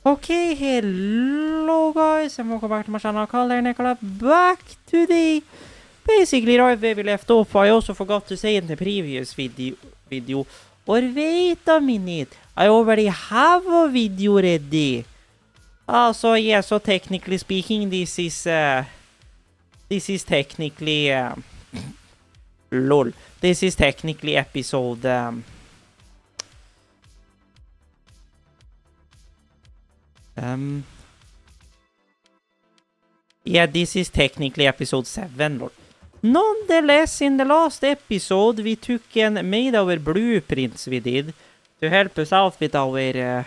Okay, hello guys and welcome back to my channel. Carl here, Nicola, back today. Basically right where we left off. I also forgot to say in the previous video. Or wait a minute, I already have a video ready. So yeah, so technically speaking, this is technically lol. This is technically episode yeah, this is technically episode 7, lol. Nonetheless, in the last episode, we took and made our blueprints we did to help us out with our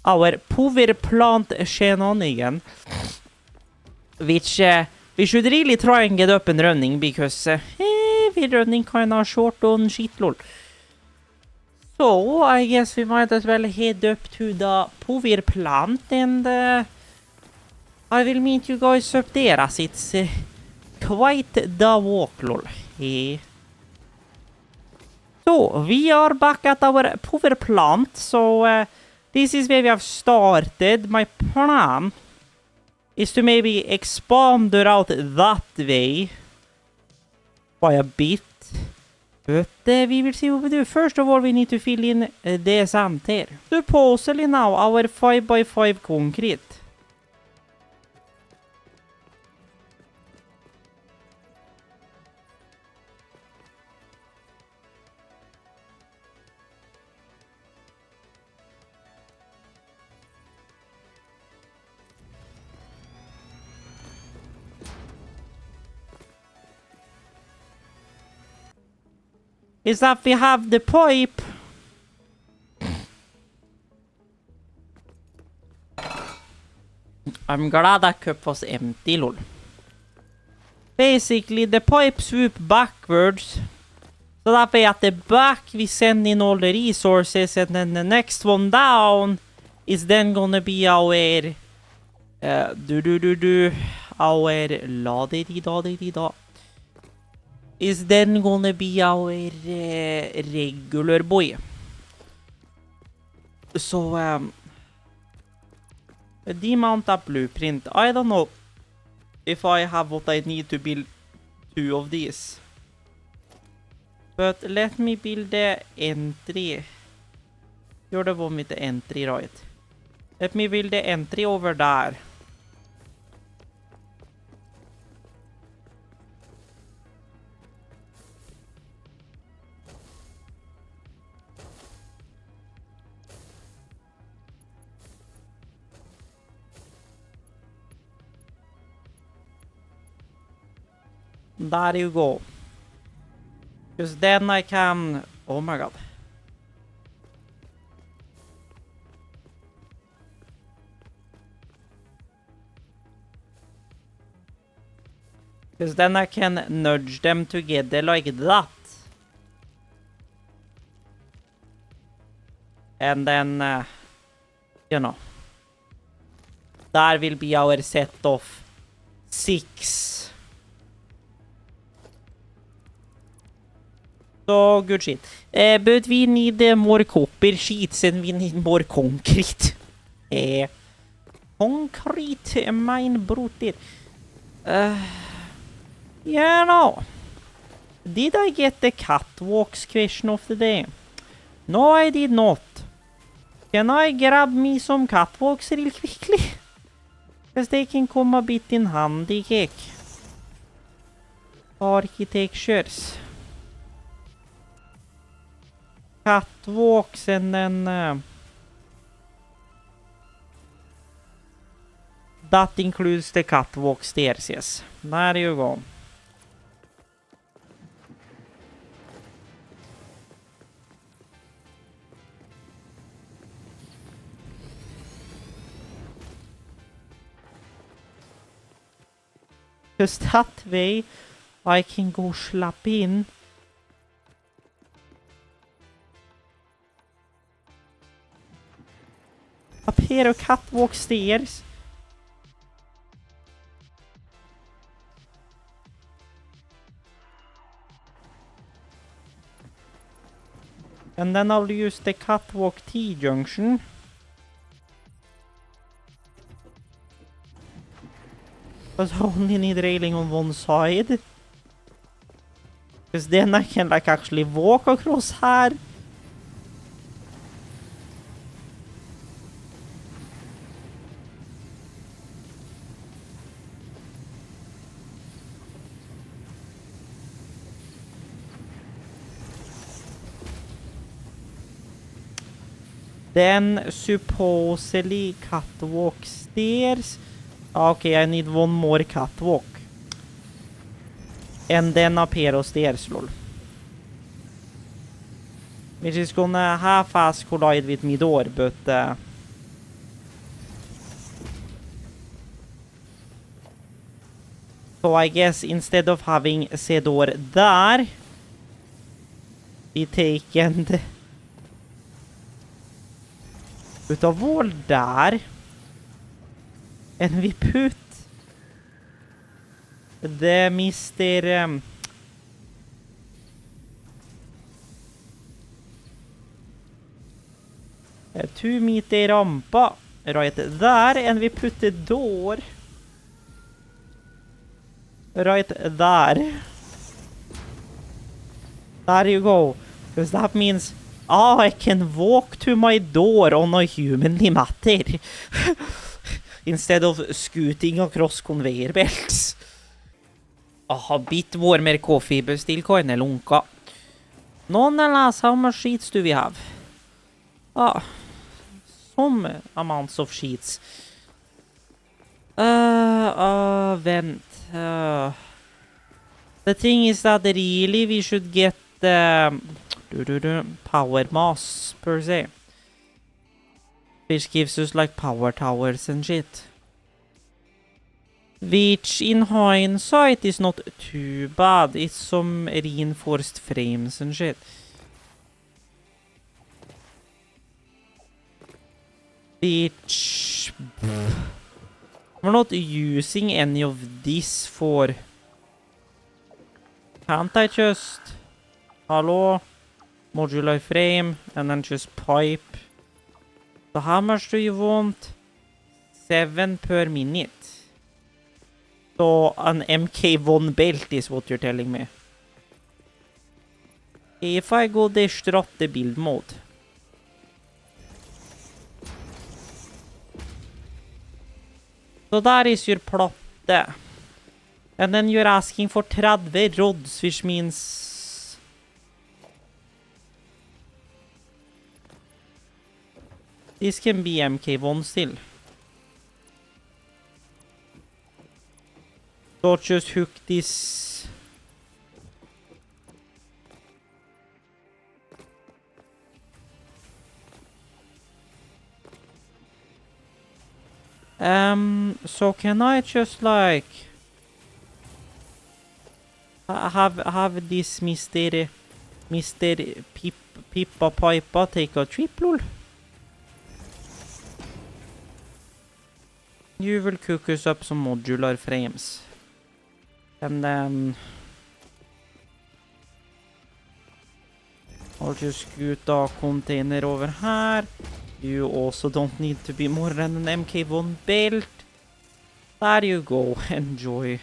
power plant shenanigan, which we should really try and get up and running because we're running kind of short on shit, lol. So I guess we might as well head up to the power plant and I will meet you guys up there as it's quite the walk, lol. So we are back at our power plant. So this is where we have started. My plan is to maybe expand it out that way by a bit. But we will see what we do. First of all, we need to fill in the sand here. Supposedly now, our 5x5 concrete. Is that we have the pipe. I'm glad that cup was empty, lol. Basically, the pipe swoop backwards. So that way at the back we send in all the resources and then the next one down is then gonna be our our la-di-di-da-di-di-da. Is then gonna be our regular boy. So the amount of blueprint, I don't know if I have what I need to build 2 of these, but let me build the entry. You're the one with the entry, right? Let me build the entry over there. There you go. Because then I can... Oh my god. Because then I can nudge them together like that. And then, you know. There will be our set of 6. So good shit. But we need more copper sheets and we need more concrete. Concrete, mine brother. Yeah, no. Did I get the catwalks question of the day? No, I did not. Can I grab me some catwalks real quickly? Because they can come a bit in handy, cake. Architectures. Catwalks and then that includes the catwalk stairs, yes. There you go. Just that way I can go slap in. Up here, catwalk stairs. And then I'll use the catwalk T-junction. But I only need railing on one side. Because then I can like actually walk across here. Then supposedly catwalk stairs. Okay, I need one more catwalk. And then a pair of stairs, lol. Which is gonna half-ass collide with me door, but... So I guess instead of having a door there, we take and... utav wall där. And we put the Mr. 2 meter rampa right there, and we put the door right there. There you go. Because that means I can walk to my door on a humanly matter. Instead of scooting across conveyor belts. A bit warmer coffee, but still kind of lunka. Nonetheless, how much sheets do we have? Some amounts of sheets. Vent. The thing is that really we should get power mass per se. Which gives us like power towers and shit. Which in hindsight is not too bad. It's some reinforced frames and shit. Which... we're not using any of this for... Can't I just... Hello? Modular frame and then just pipe. So how much do you want? 7 per minute. So an MK1 belt is what you're telling me. If I go destroy the build mode. So that is your plot there. And then you're asking for 30 rods, which means... this can be MK1 still. So just hook this. So can I just like have this Mr. Pippa Pipa take a trip, lol? You will cook us up some modular frames. And then I'll just scoot a container over here. You also don't need to be more than an MK1 belt. There you go, enjoy.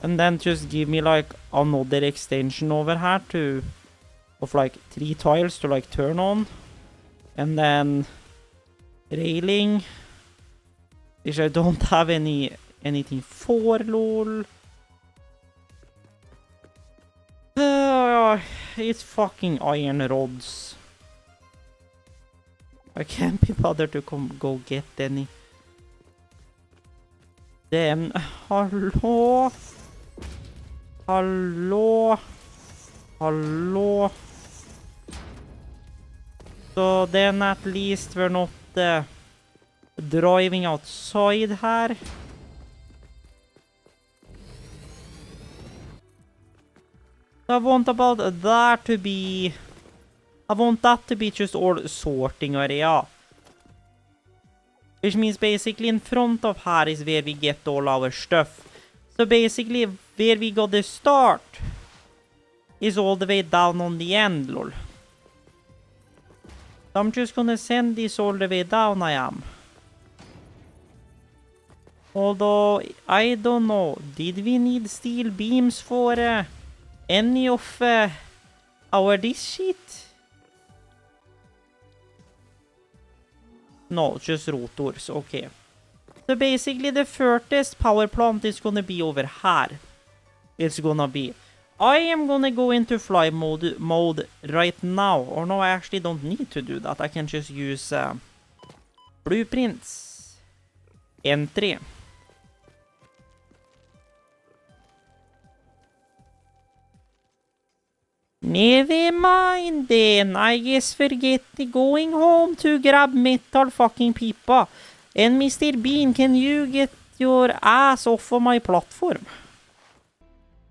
And then just give me like another extension over here to of like 3 tiles to like turn on. And then railing, which I don't have anything for, lol. It's fucking iron rods. I can't be bothered to go get any. Then, hello? Hello? Hello? So then at least we're not driving outside here. I want about that to be... I want that to be just all sorting area. Which means basically in front of here is where we get all our stuff. So basically where we got the start is all the way down on the end, lol. I'm just gonna send this all the way down, I am. Although, I don't know. Did we need steel beams for any of our this shit? No, just rotors. Okay. So basically, the furthest power plant is gonna be over here. It's gonna be. I am gonna go into fly mode right now. Or no, I actually don't need to do that. I can just use blueprints. Entry. Never mind then. I guess forget going home to grab metal fucking pipa. And Mr. Bean, can you get your ass off of my platform?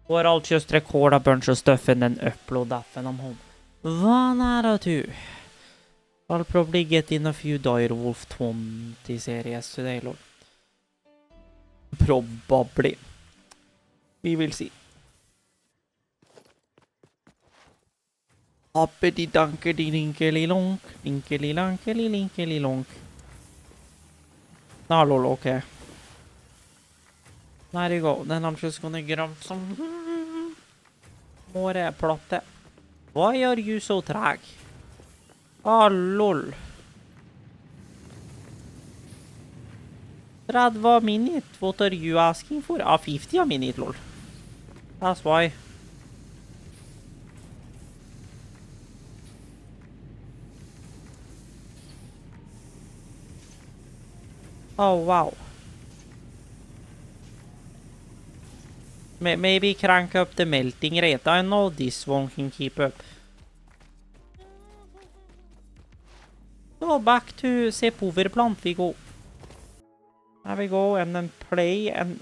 Or I'll just record a bunch of stuff and then upload that when I'm home. Vad nära du. I'll probably get in a few Direwolf 20 series today, Lord. Probably. We will see. Hoppity dunkety dinkely lonk. Dinkely lankely linkely lonk. Ah, lol, okay. There you go. Then I'm just gonna grab some more plotte. Why are you so drag? Ah, lol. 30 a minute. What are you asking for? Ah, 50 a minute, lol. That's why. Oh, wow. Maybe crank up the melting rate. I know this one can keep up. So back to say POWERPLANT we go. There we go, and then play, and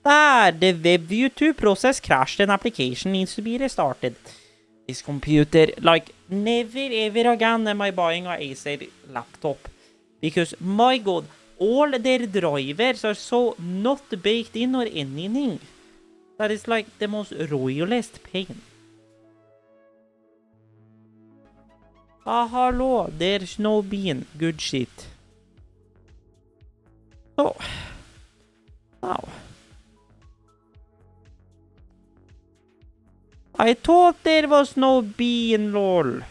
there, the web view to process crashed and application needs to be restarted. This computer, like, never ever again am I buying an Acer laptop. Because, my god, all their drivers are so not baked in or anything. That is like the most royalist pain. Ah, hello, there's no bean. Good shit. So, now. I thought there was no bean, lol.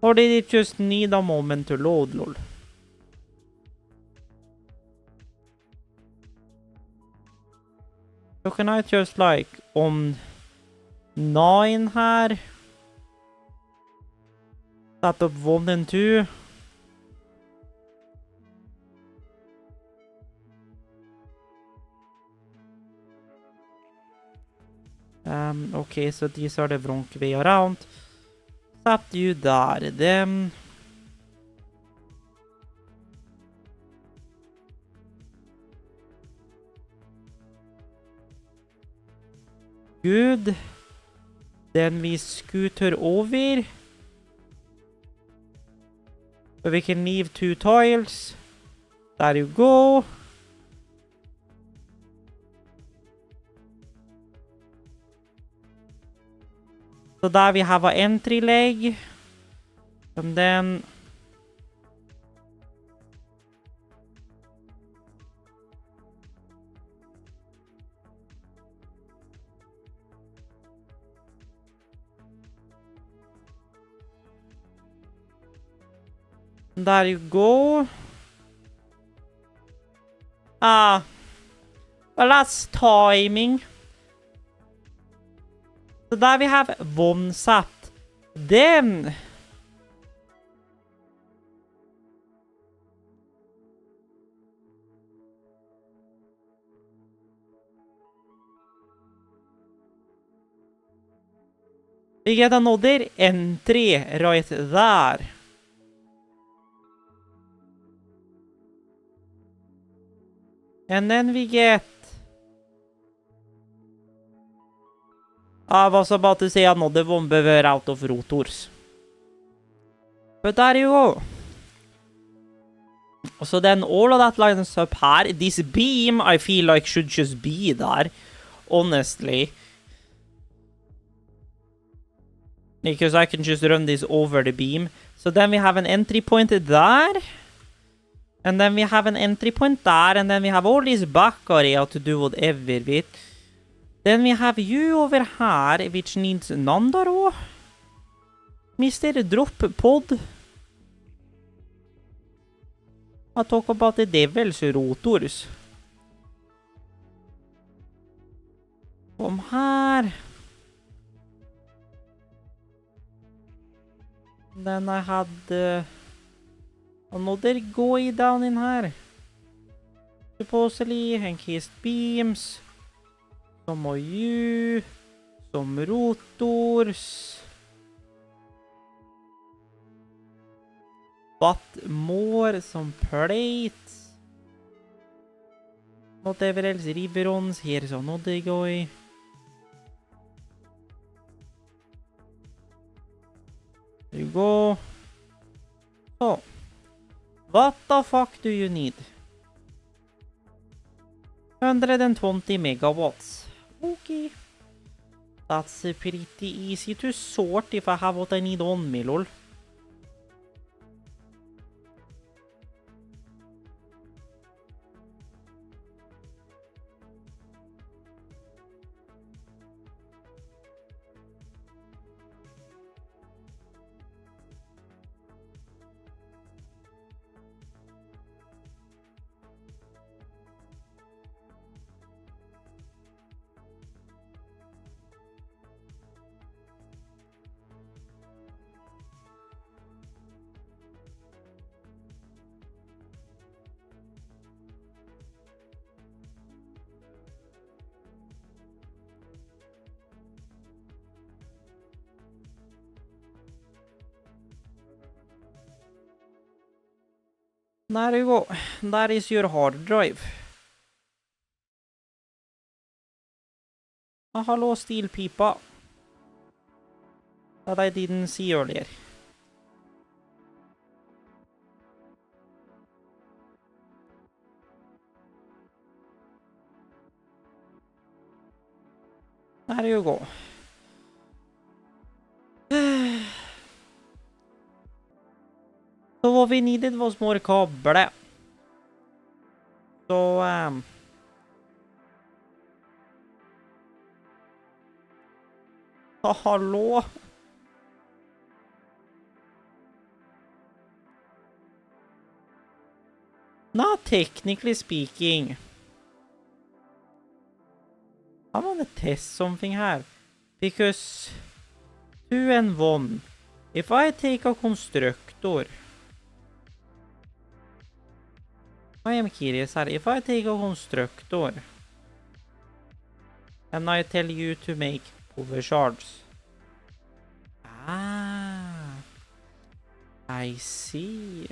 Or did it just need a moment to load, lol? So can I just like on 9 here set up 1 and 2? Okay, so these are the wrong way around. Set you there, then. Good. Then we scooter over. So we can leave 2 tiles. There you go. So there we have an entry leg. And then there you go. Well, that's timing. So there we have 1 set. Then we get another entry right there. And then we get... I was about to say another one, but we're out of rotors. But there you go. So then all of that lines up here. This beam, I feel like, should just be there. Honestly. Because I can just run this over the beam. So then we have an entry point there. And then we have an entry point there. And then we have all this back area to do whatever with. Then we have you over here, which needs Nandaro. Mr. Drop Pod. I'll talk about the devil's rotors. Kom här. Then I had another guy down in here. Supposedly, encased beams. Some of you. Some rotors. But more, some plates. Whatever else, riverons. Here's another guy. There you go. So, what the fuck do you need? 120 megawatts. Okay. That's pretty easy to sort if I have what I need on me, lol. There you go. That is your hard drive. Hello, steel pipa. That I didn't see earlier. There you go. So what we needed was more kablar. So hallå? Not technically speaking. I want to test something here. Because 2 and 1. If I take a constructor. I am curious here. If I take a constructor. And I tell you to make power shards. Ah. I see.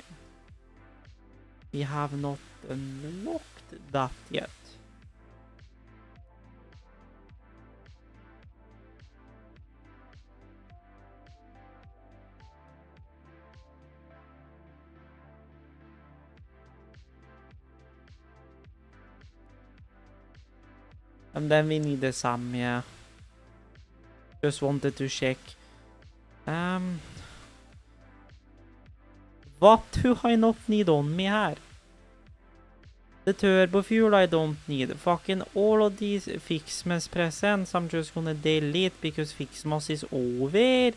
We have not unlocked that yet. And then we need the SAM, yeah. Just wanted to check. What do I not need on me here? The turbo fuel I don't need. Fucking all of these Fixmas presents I'm just gonna delete because Fixmas is over.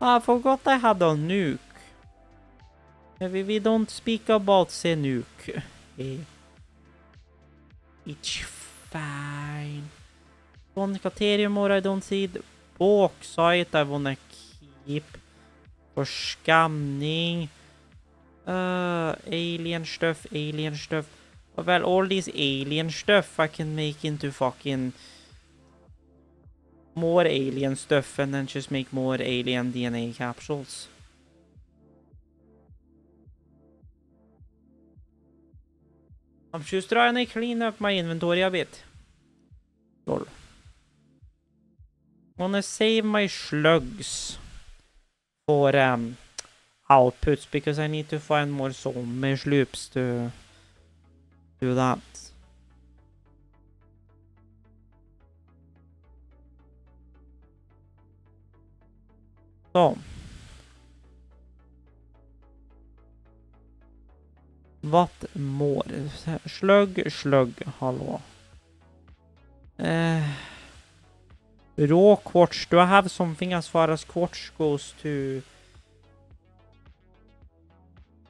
I forgot I had a nuke. We don't speak about the nuke. It's fine. One Caterium ore I don't see. Bauxite I wanna keep. For scanning. Alien stuff. Well, all this alien stuff I can make into fucking more alien stuff and then just make more alien DNA capsules. I'm just trying to clean up my inventory a bit. Lol. Wanna save my slugs for outputs because I need to find more mesh loops to do that. Så. What more? Slug, hallå. Raw quartz. Do I have something as far as quartz goes to?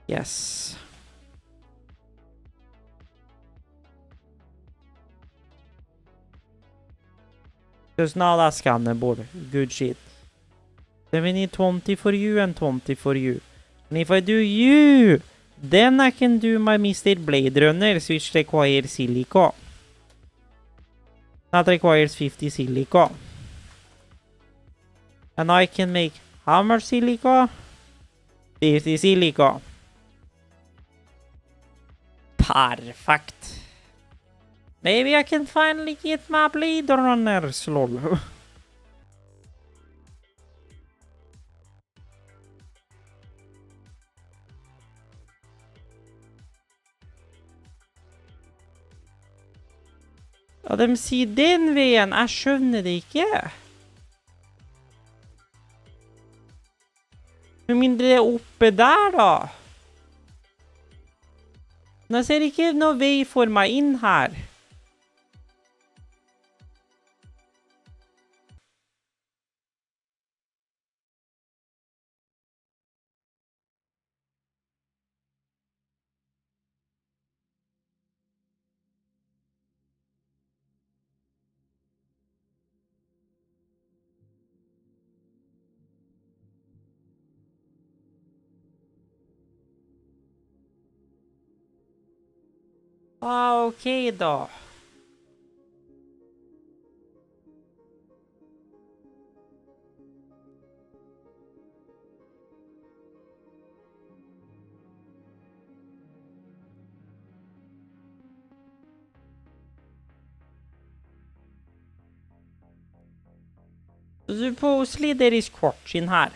Yes. Because now that's scannable. Good shit. Then we need 20 for you and 20 for you. And if I do you, then I can do my Mr. Blade Runner, which requires silica. That requires 50 silica. And I can make how much silica? 50 silica. Perfect. Maybe I can finally get my Blade Runners, lol. Ja, de sier den veien. Jeg skjønner det ikke. Med mindre det er oppe der, da. Men jeg ser ikke noe vei for meg inn her. Ah, ok da. Supposedly there is quartz in her.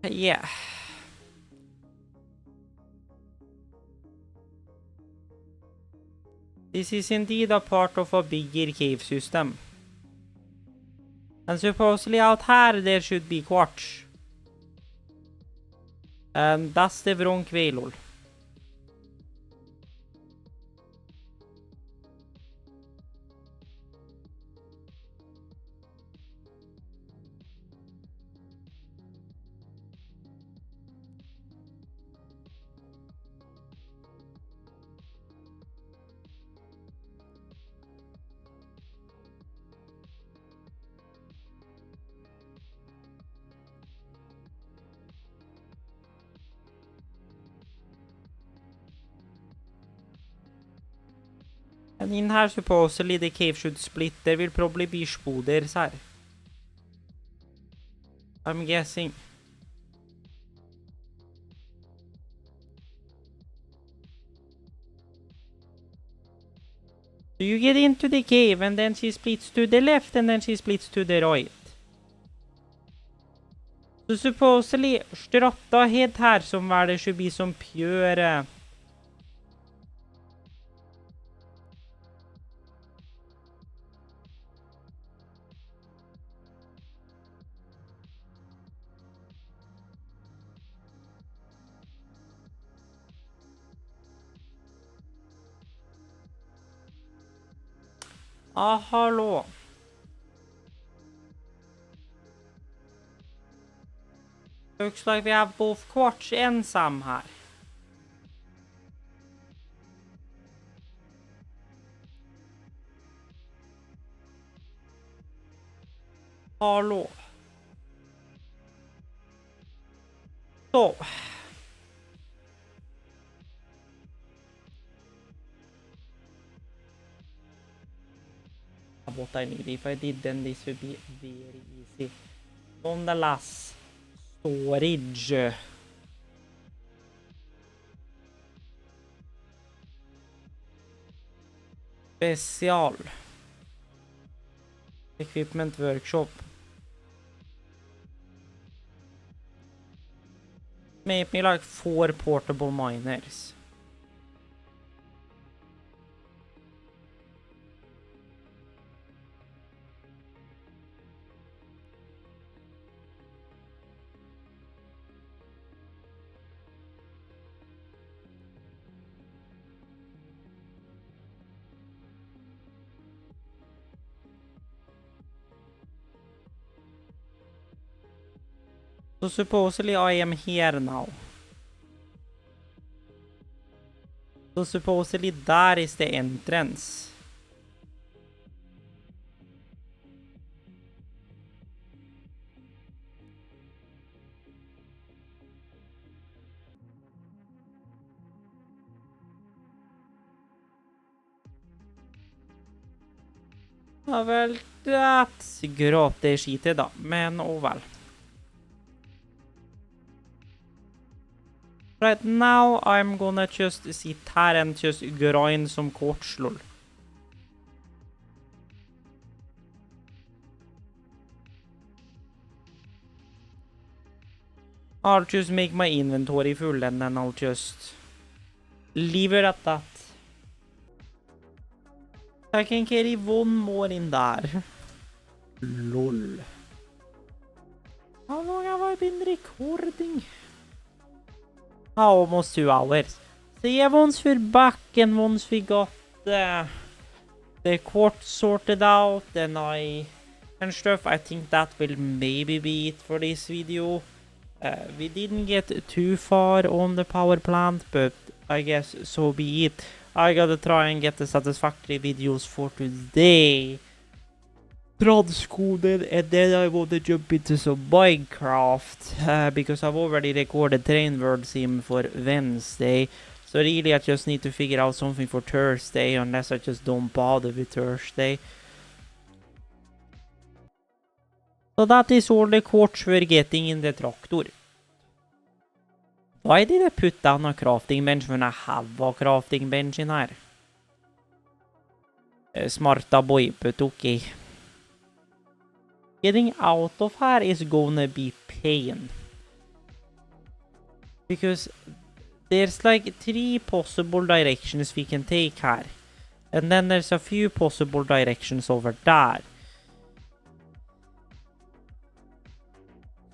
Yeah. This is indeed a part of a bigger cave system. And supposedly out here there should be quartz. And that's the wrong way, lol. And in here supposedly the cave should split. There will probably be spoders here. I'm guessing. So you get into the cave and then she splits to the left and then she splits to the right. So supposedly straight ahead here somewhere there should be some pure... Ah, hallå. Looks like we have both quartz ensam här. Hallå. Så. have what I need. If I did, then this would be very easy. Nonetheless, storage. Special. Equipment workshop. Make me like 4 portable miners. So supposedly I am here now. So supposedly that is the entrance. Ja vel, that's grått det skitet da, men oh well. Right now I'm gonna just sit here and just grind some quartz, lol. I'll just make my inventory full and then I'll just leave it at that. I can carry one more in there. Lol. How long have I been recording? Almost 2 hours. So yeah, once we're back and once we got the quartz sorted out and stuff, I think that will maybe be it for this video. We didn't get too far on the power plant, but I guess so be it. I gotta try and get the Satisfactory videos for today. Transcoded, and then I want to jump into some Minecraft because I've already recorded Train World Sim for Wednesday. So really I just need to figure out something for Thursday, unless I just don't bother with Thursday. So that is all the quartz we're getting in the tractor. Why did I put down a crafting bench when I have a crafting bench in here? Smarta boy, but okay. Getting out of here is gonna be pain. Because there's like 3 possible directions we can take here. And then there's a few possible directions over there.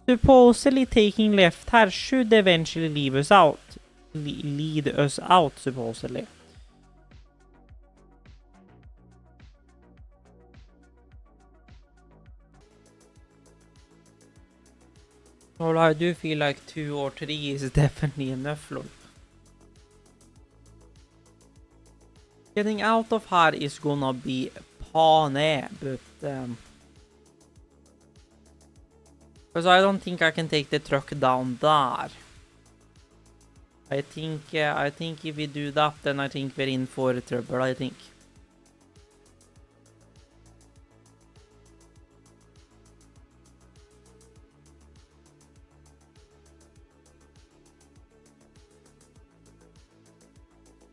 Supposedly taking left here should eventually lead us out. Lead us out, supposedly. Well, I do feel like 2 or 3 is definitely enough, lol. Getting out of here is gonna be pane, but because I don't think I can take the truck down there. I think if we do that, then I think we're in for trouble, I think.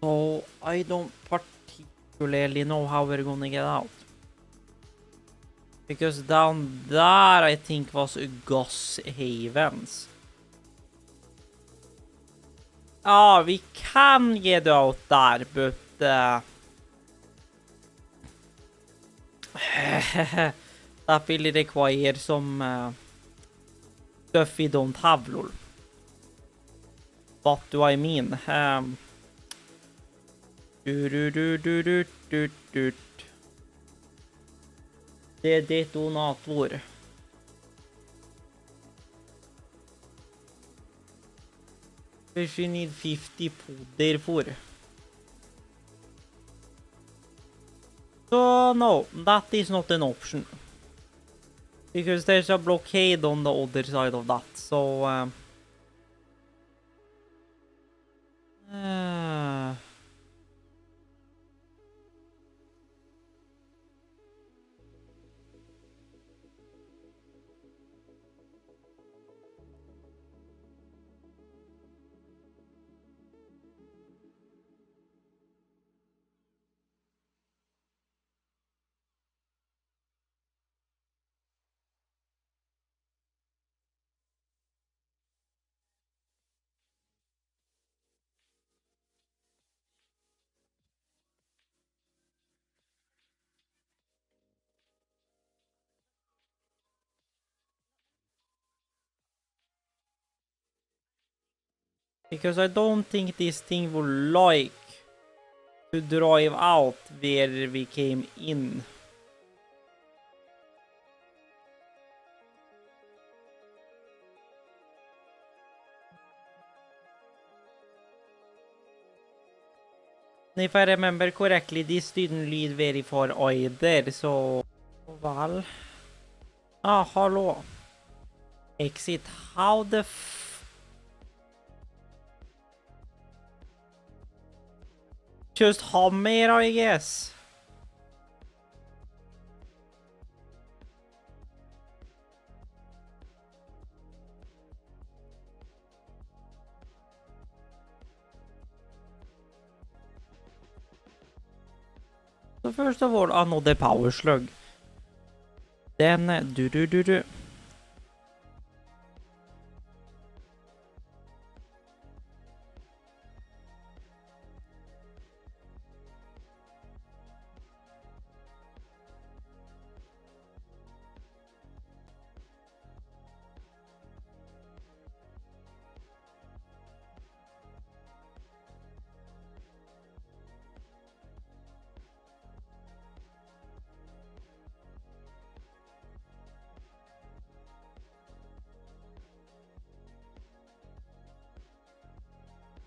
So I don't particularly know how we're gonna get out. Because down there I think was Goss Havens. Ja, vi kan get out there, but that will require some stuff we don't have, lol. What do I mean? Det är detonator. Which we need 50 powder for. So no, that is not an option. Because there's a blockade on the other side of that, so Because I don't think this thing will like to drive out where we came in. If I remember correctly, this didn't lead very far either, so... Well... Ah, hello. Exit, how the Just hammer, I guess. So first of all, another power slug. Then do.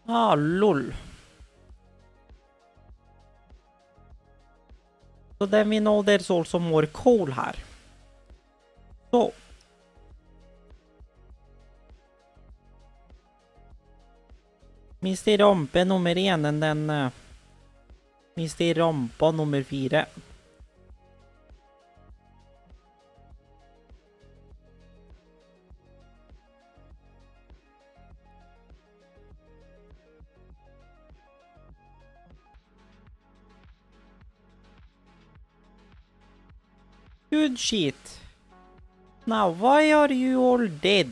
Ah, lol. So then we know there's also more coal here. So. Mr. Rampe nummer 1 and then Mr. Rampa nummer 4. Good shit. Now, why are you all dead?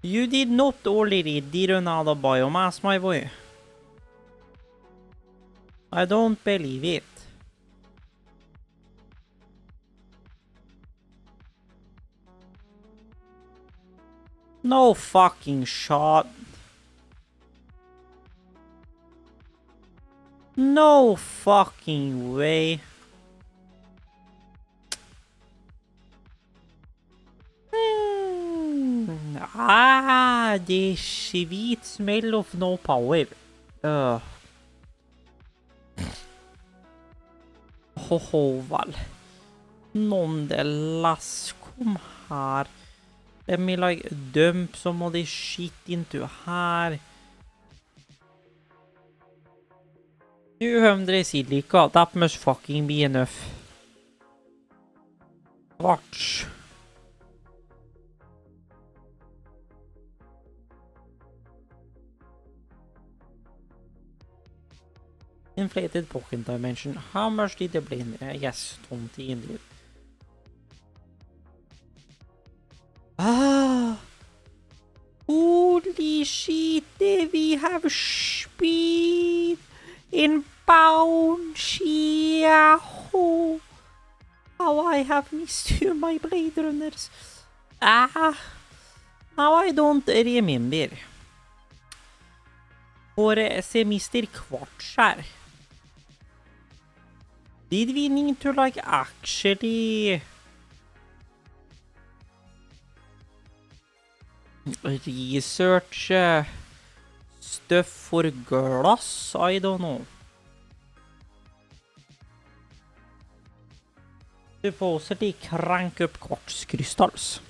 You did not already run out of biomass, my boy. I don't believe it. No fucking shot. No fucking way. The sweet smell of no power. Vel. Nonetheless, kom her. Let me like dump some of this shit into her. 200 silica, that must fucking be enough. Watch. Inflated pocket dimension. How much did it blend? Yes, 20 indeed. Ah! Holy shit, we have speed inbound. Yahoo! How I have missed you, my Blade Runners. Ah! Now I don't remember. For Mr. Quartz här. Did we need to like actually research stuff for glass? I don't know. Supposedly crank up quartz crystals.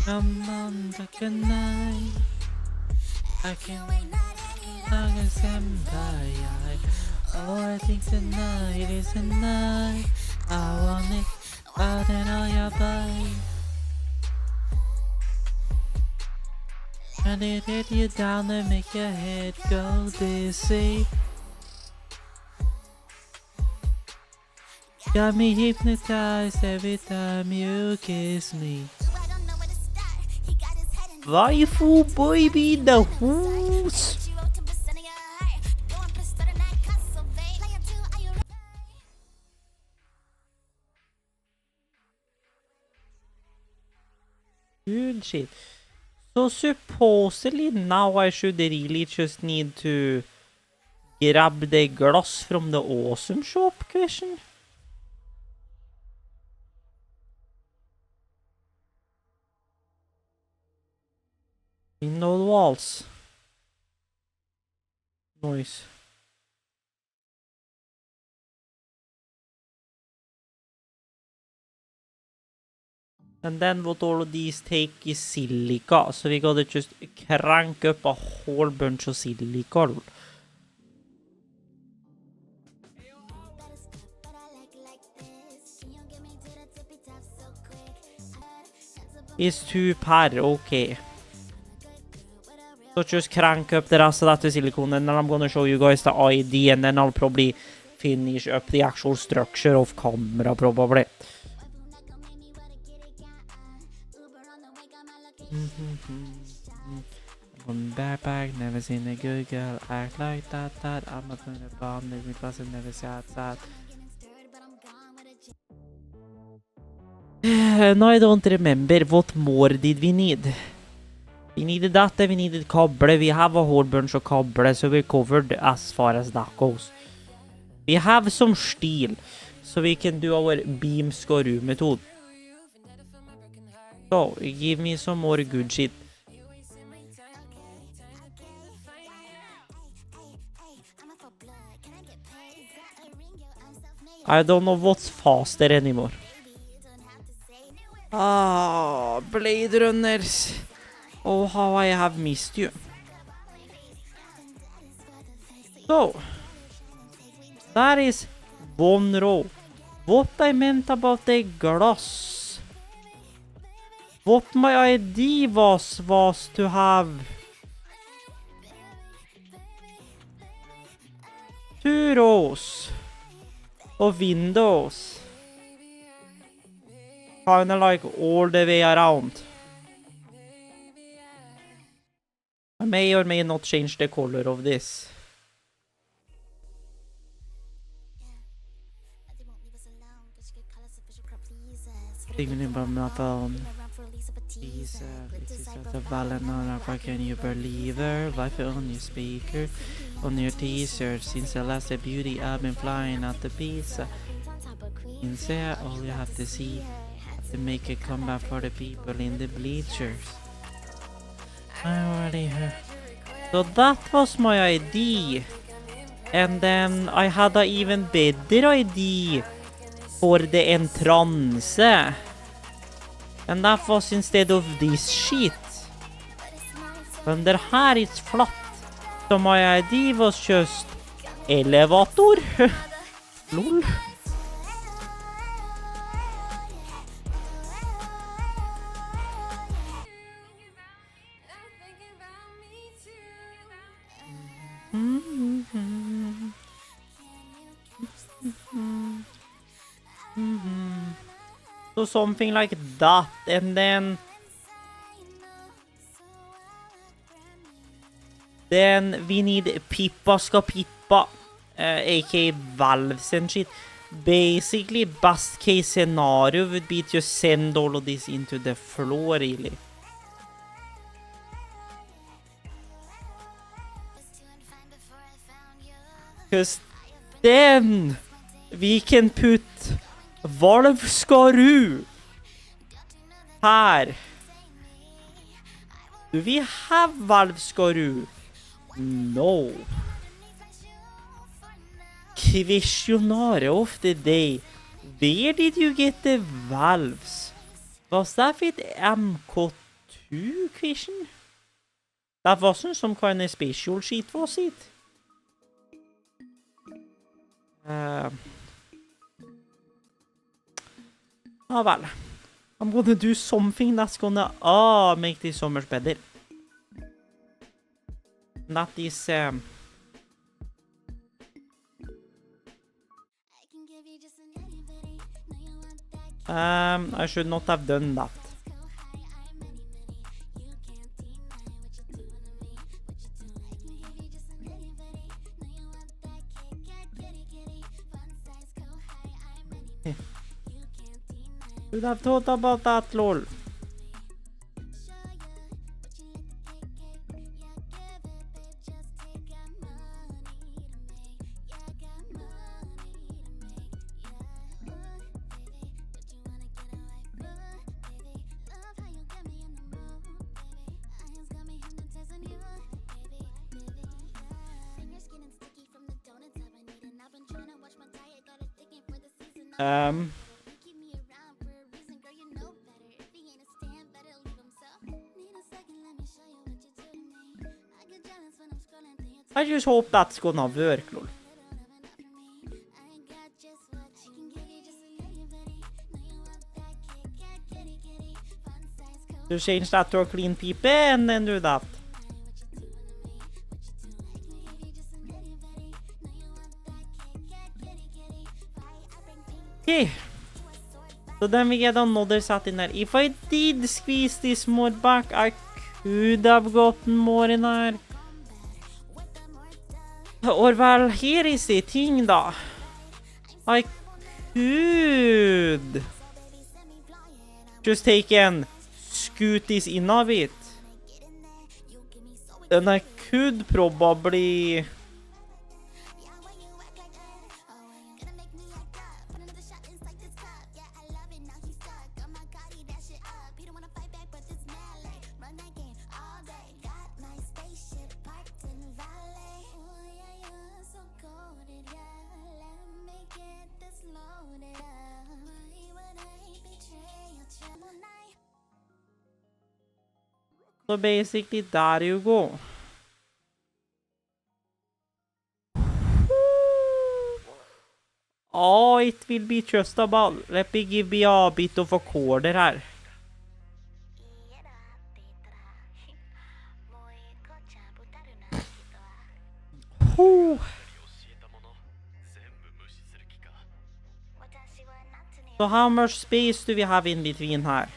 Come on, like a night. I can't wait long as senpai. Oh, I think tonight is a night. I want it out than all your body. And it hit you down and make your head go dizzy. Got me hypnotized every time you kiss me. waifu baby in the house. Good shit. So supposedly now I should really just need to grab the glass from the awesome shop question. Window walls. Nice. And then what all of these take is silica, so we gotta just crank up a whole bunch of silica. Is 2 per, okay. So just crank up the rest of that to silicone, and then I'm gonna show you guys the ID, and then I'll probably finish up the actual structure of camera, probably. One backpack, never seen a good girl act like that. I'm not gonna bomb, never wasn't never sad. No, I don't remember. What more did we need? We needed that, we needed cable. We have a whole bunch of cable, so we're covered as far as that goes. We have some steel, so we can do our beam scoru method. So, give me some more good shit. I don't know what's faster anymore. Ah, Blade Runners. Oh, how I have missed you. So, that is one row. What I meant about the glass. What my idea was to have 2 rows of windows. Kinda like all the way around. I may or may not change the color of this. Thinking about my phone. This is the Valentine. Can you believe her? Wi-Fi on your speaker, on your t-shirt. Since the last beauty, I've been flying out the pizza. Inside, all you have to see, to make a comeback for the people in the bleachers. I already heard. So that was my idea. And then I had an even better idea for the entrance. And that was instead of this shit. Under here it's flat. So my idea was just elevator. Lol. So something like that, and then we need Pippa ska Pippa, aka valves and shit. Basically, best case scenario would be to send all of this into the floor, really. Because then we can put valvskaru her. Do we have valvskaru? No. Questionnaire of the day. Where did you get the valves? Was that with MK2 question? That wasn't some kind of special sheet, was it? Oh well, I'm gonna do something that's gonna make this so much better. Not this I should not have done that. Should have thought about that, lol. I just hope that's gonna work, lol. To change that to a clean PP and then do that. Okay. So then we get another set in there. If I did squeeze this more back, I could have gotten more in there. Or well, here is the thing da. I could just take and scoot this in a bit. Then I could probably... So basically, there you go. Oh, it will be just about. Let me give me a bit of a quarter here. So how much space do we have in between here?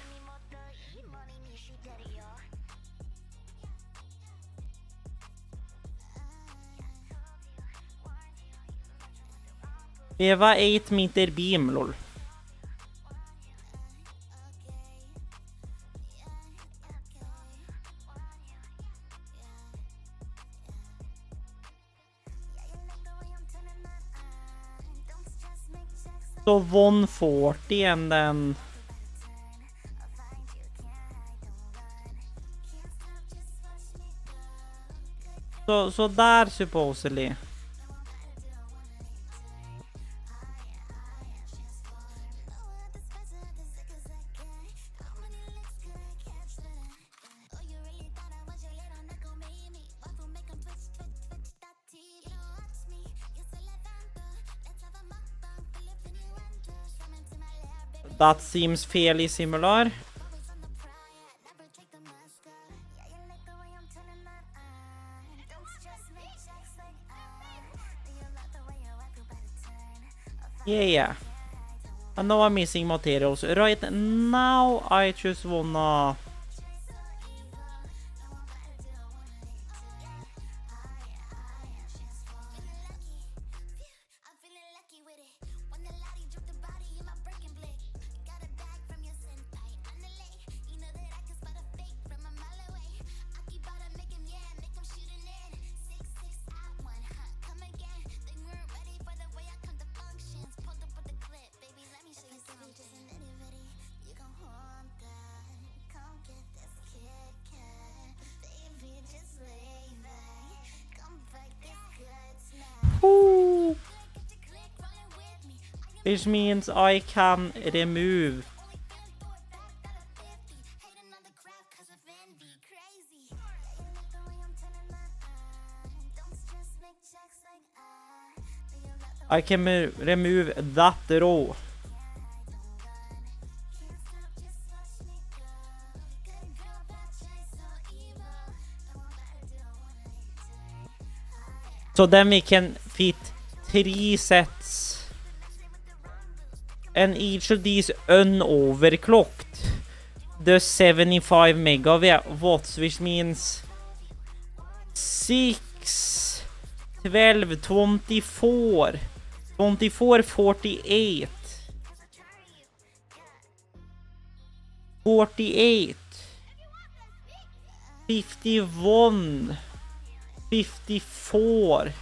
We have a 8-meter beam, lol. So 140 and then... So there supposedly. That seems fairly similar. Yeah. I know I'm missing materials. Right now, I just wanna... Ooh. Which means I can remove. I can remove that row. So then we can fit 3 sets. And each of these unoverclocked does 75 megawatts, which means 6, 12, 24, 48. 48, 51, 54,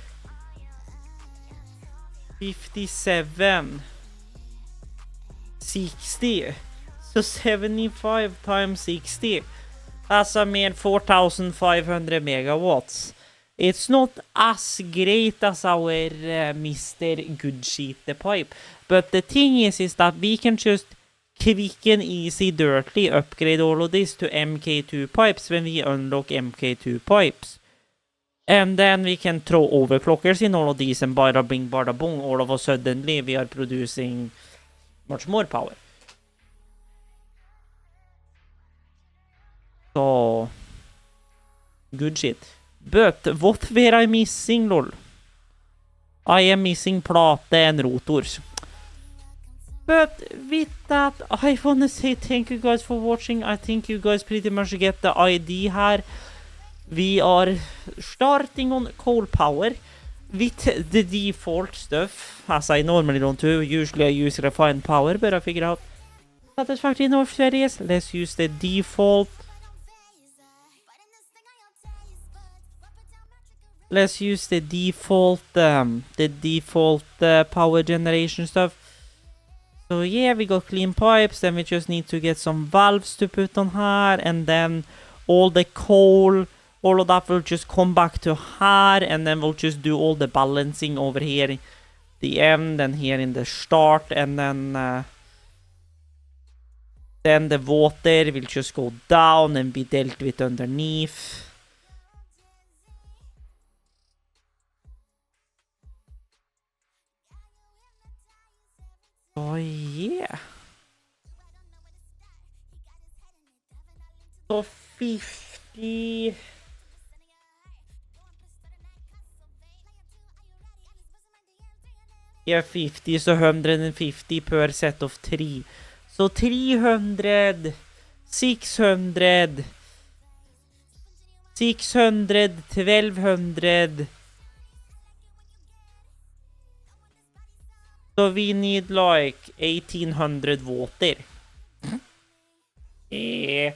57, 60. So 75 times 60. That's a mere 4,500 megawatts. It's not as great as our Mr. Good Sheet the pipe. But the thing is that we can just quick and easy dirtly upgrade all of this to MK2 pipes when we unlock MK2 pipes. And then we can throw overclockers in all of these and bada bing bada boom. All of a sudden we are producing much more power. So good shit. But what were I missing, lol? I am missing plate and rotors. But with that, I wanna say thank you guys for watching. I think you guys pretty much get the idea here. We are starting on coal power with the default stuff, as I normally don't do. Usually I use refined power, but I figured out Satisfactory North series. Let's use the default. Let's use the default power generation stuff. So yeah, we got clean pipes. Then we just need to get some valves to put on here, and then all the coal. All of that will just come back to here, and then we'll just do all the balancing over here, the end, and here in the start, and then the water will just go down and be dealt with underneath. Oh yeah. So 50. Yeah, 50, so 150 per set of 3. So 300, 600, 600, 1200. So we need like 1800 water. Yeah.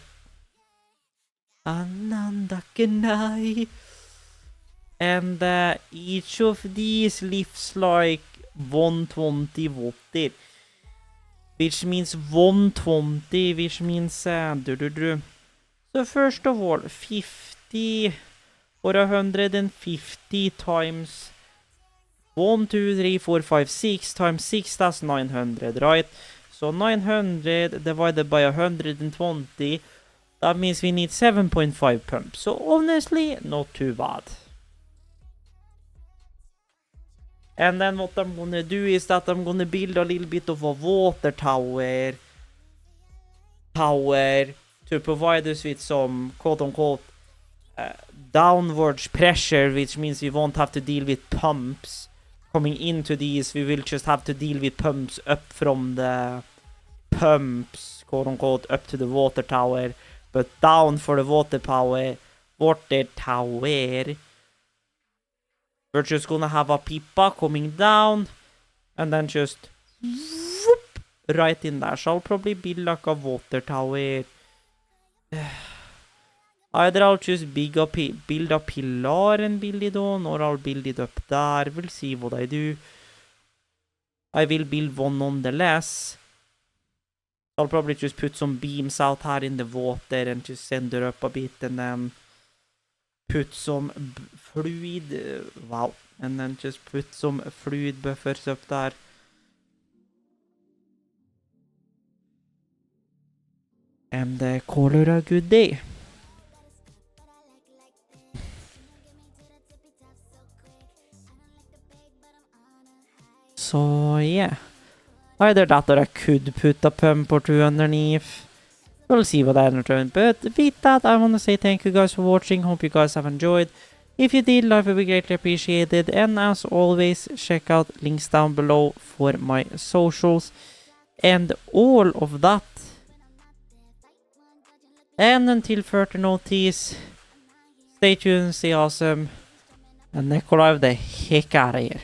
Anandakanai. And each of these lifts like 120 water. Which means 120, which means So first of all, 50 or 150 times 1, 2, 3, 4, 5, 6 times 6, that's 900, right? So 900 divided by 120, that means we need 7.5 pumps. So honestly, not too bad. And then what I'm gonna do is that I'm gonna build a little bit of a water tower to provide us with some quote-unquote downwards pressure, which means we won't have to deal with pumps coming into these. We will just have to deal with pumps up from the pumps, quote-unquote, up to the water tower, but down for the water tower. We're just gonna have a pipa coming down and then just whoop, right in there. So I'll probably build like a water tower. Either I'll just build a pillar and build it on, or I'll build it up there. We'll see what I do. I will build one nonetheless. I'll probably just put some beams out here in the water and just send it up a bit, and then put some fluid, wow, and then just put some fluid buffers up there. And call it a good day. So yeah, either that or I could put a pump or two underneath. We'll see what I return. But with that, I want to say thank you guys for watching. Hope you guys have enjoyed. If you did, life would be greatly appreciated. And as always, check out links down below for my socials and all of that. And until further notice, stay tuned, stay awesome, and Nikolai the heck out of here.